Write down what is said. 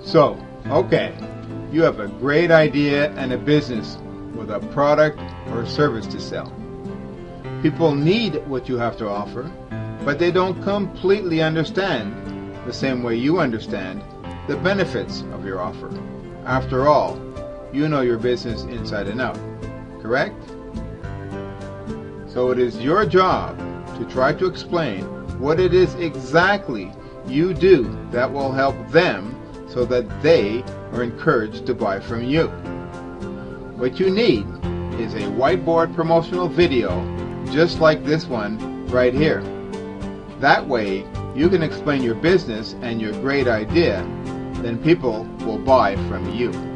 So, okay, you have a great idea and a business with a product or service to sell. People need what you have to offer, but they don't completely understand, the same way you understand, the benefits of your offer. After all, you know your business inside and out, correct? So it is your job to try to explain what it is exactly you do that will help them so that they are encouraged to buy from you. What you need is a whiteboard promotional video just like this one right here. That way you can explain your business and your great idea, then people will buy from you.